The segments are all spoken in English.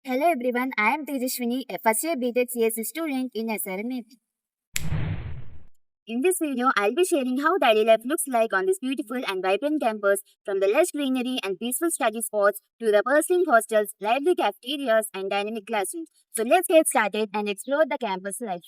Hello everyone, I am Tejaswini, a first year BTech CS student in SRM. In this video, I'll be sharing how daily life looks like on this beautiful and vibrant campus, from the lush greenery and peaceful study spots to the bustling hostels, lively cafeterias, and dynamic classrooms. So let's get started and explore the campus life.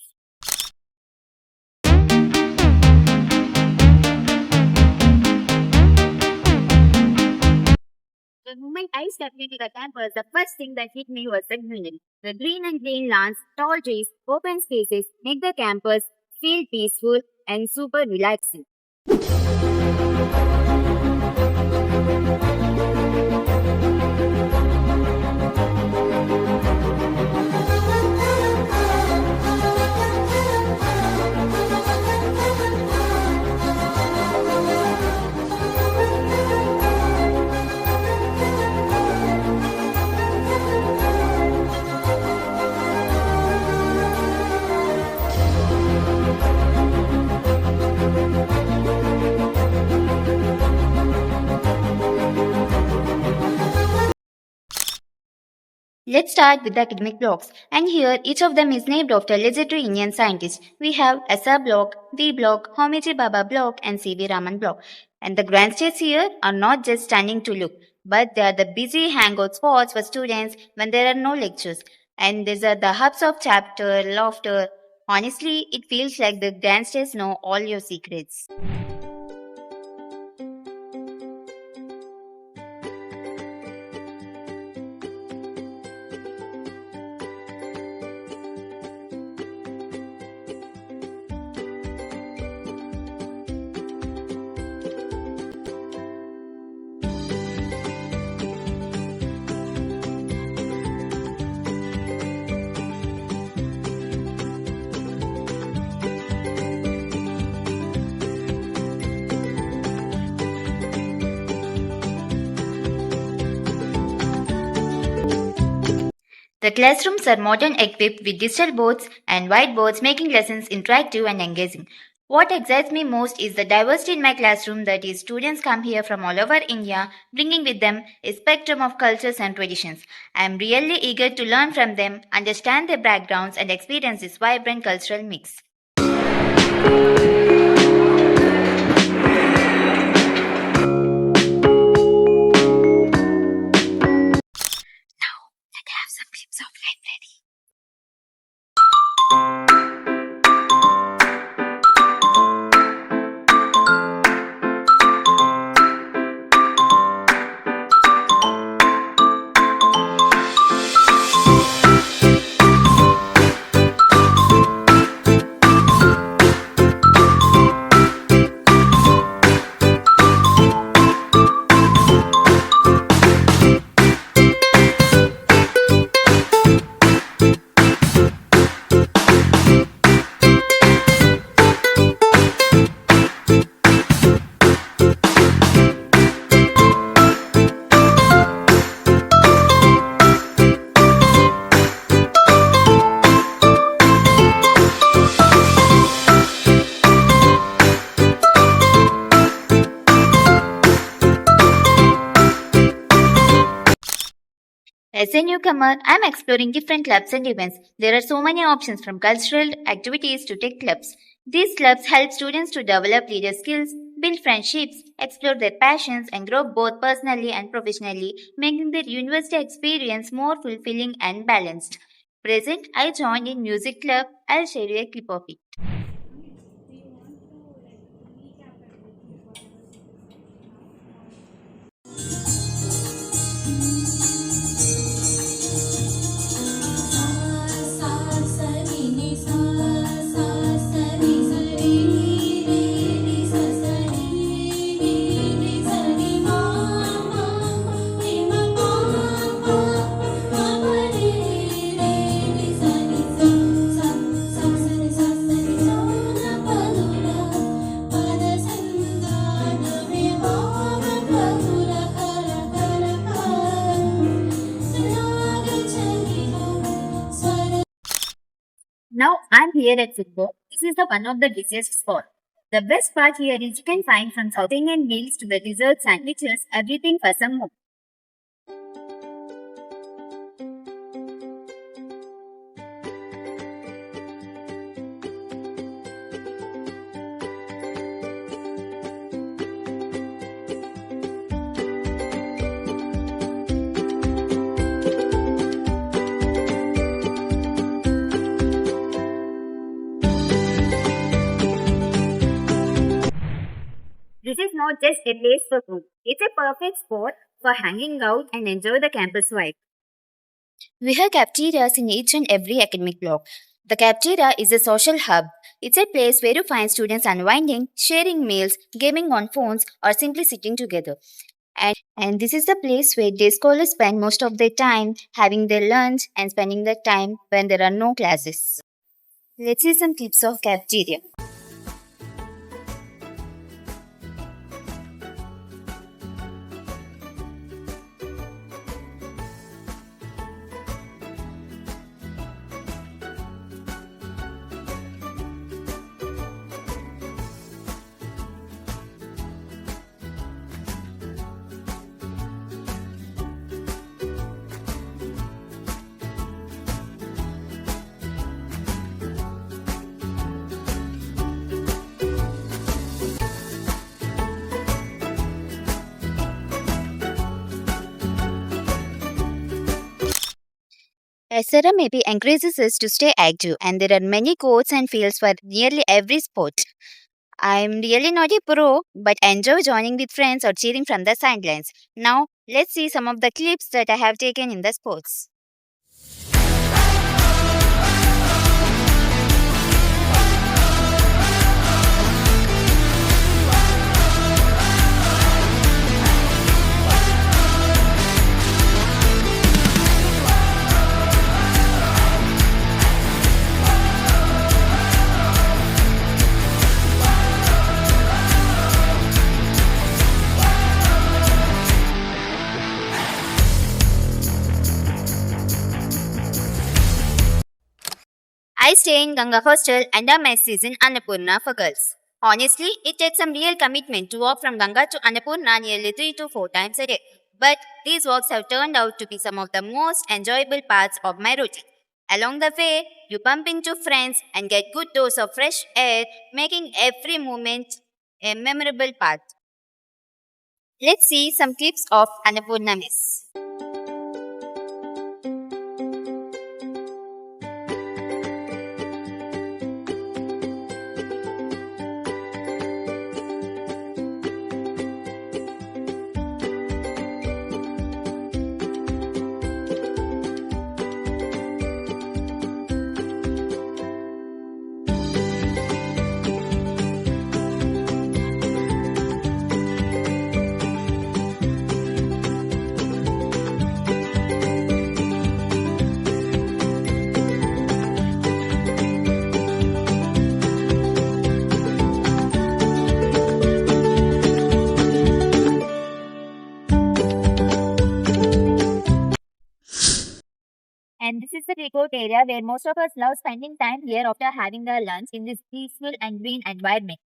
The moment I stepped into the campus, the first thing that hit me was the greenery. The green and green lawns, tall trees, open spaces make the campus feel peaceful and super relaxing. Let's start with the academic blocks, and here each of them is named after legendary Indian scientists. We have SR block, V block, Homeji Baba block, and CV Raman block. And the grandstands here are not just standing to look, but they are the busy hangout spots for students when there are no lectures. And these are the hubs of chapter, laughter. Honestly, it feels like the grandstands know all your secrets. The classrooms are modern, equipped with digital boards and whiteboards, making lessons interactive and engaging. What excites me most is the diversity in my classroom, that is, students come here from all over India, bringing with them a spectrum of cultures and traditions. I am really eager to learn from them, understand their backgrounds, and experience this vibrant cultural mix. Now, let's have some clips of library. As a newcomer, I'm exploring different clubs and events. There are so many options, from cultural activities to tech clubs. These clubs help students to develop leader skills, build friendships, explore their passions, and grow both personally and professionally, making their university experience more fulfilling and balanced. Present, I joined in music club. I'll share you a clip of it. Now I'm here at Football. This is the one of the busiest spot. The best part here is you can find from South Indian meals to the desserts, sandwiches, everything for some more. not just a place for food. It's a perfect spot for hanging out and enjoy the campus vibe. We have cafeterias in each and every academic block. The cafeteria is a social hub. It's a place where you find students unwinding, sharing meals, gaming on phones, or simply sitting together. And this is the place where day scholars spend most of their time having their lunch and spending their time when there are no classes. Let's see some clips of cafeteria. SRM maybe encourages us to stay active, and there are many courts and fields for nearly every sport. I'm really not a pro, but enjoy joining with friends or cheering from the sidelines. Now, let's see some of the clips that I have taken in the sports. I stay in Ganga Hostel under my season Annapurna for girls. Honestly, it takes some real commitment to walk from Ganga to Annapurna nearly 3 to 4 times a day. But these walks have turned out to be some of the most enjoyable parts of my routine. Along the way, you bump into friends and get good dose of fresh air, making every moment a memorable part. Let's see some clips of Annapurna Mess. And this is the resort area where most of us love spending time here after having our lunch in this peaceful and green environment.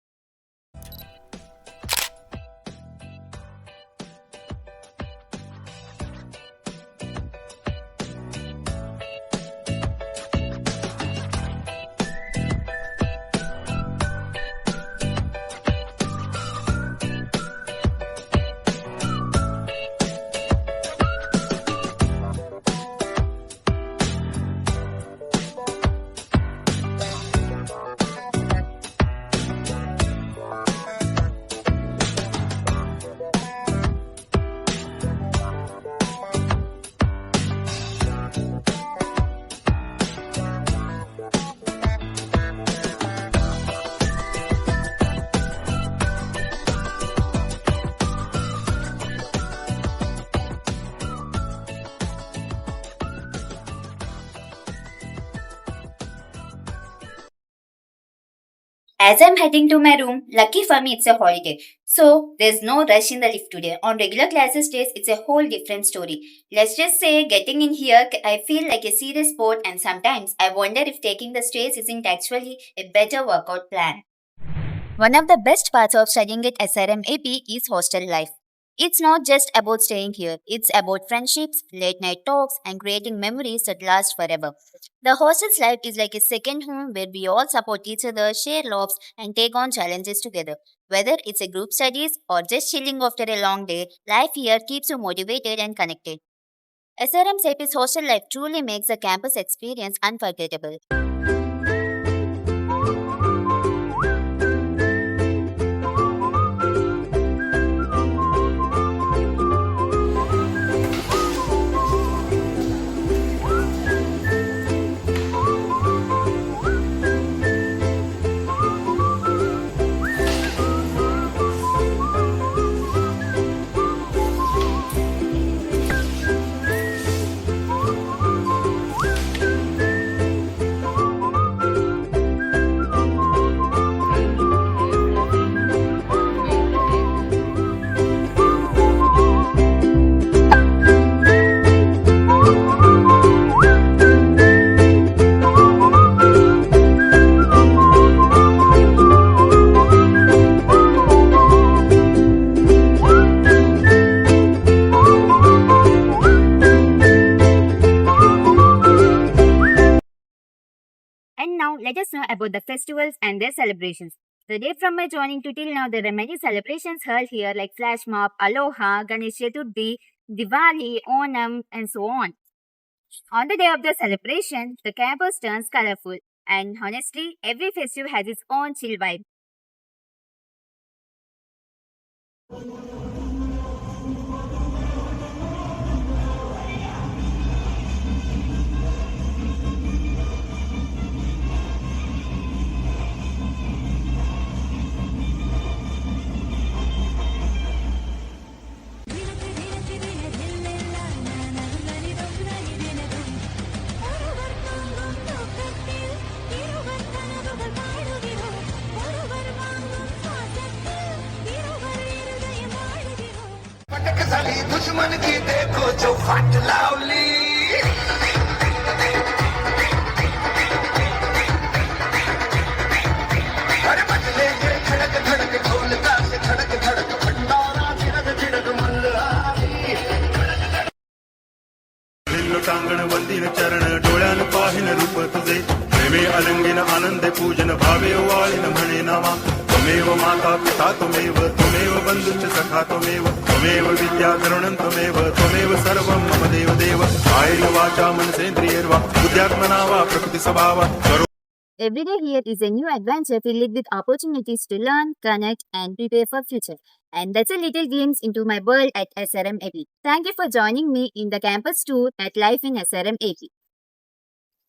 As I'm heading to my room, lucky for me it's a holiday. So there's no rush in the lift today. On regular classes days, it's a whole different story. Let's just say getting in here, I feel like a serious sport, and sometimes I wonder if taking the stairs isn't actually a better workout plan. One of the best parts of studying at SRM AP is hostel life. It's not just about staying here, it's about friendships, late night talks, and creating memories that last forever. The hostel's life is like a second home where we all support each other, share laughs, and take on challenges together. Whether it's a group studies or just chilling after a long day, life here keeps you motivated and connected. SRM AP's hostel life truly makes the campus experience unforgettable. let us know about the festivals and their celebrations. The day from my joining to till now, there are many celebrations held here like Flash Mob, Aloha, Ganesh Chaturthi, Diwali, Onam, and so on. On the day of the celebration, the campus turns colorful, and honestly, every festival has its own chill vibe. पटक झाली दुश्मन की देखो जो फाट लावली अरे बजले जे धडक धडक ढोल ताश धडक धडक भंडारा झिडक झिडक मल्हारी टांगण वंदिन चरण डोळ्यान पाहिन रूप तुझे प्रेमे अलंगिन आनंद पूजन भावे वाळिन म्हणे नामा त्वमेव माता पिता त्वमेव बंधुश्च सखा त्वमेव विद्या करुणं त्वमेव सर्वं मम देव देव कायेन वाचा मनसेन्द्रियैर्वा बुद्ध्यात्मना वा प्रकृति स्वभावा Every day here is a new adventure filled with opportunities to learn, connect, and prepare for future. And that's a little glimpse into my world at SRM AP. Thank you for joining me in the campus tour at Life in SRM AP.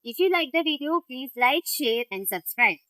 If you like the video, please like, share, and subscribe.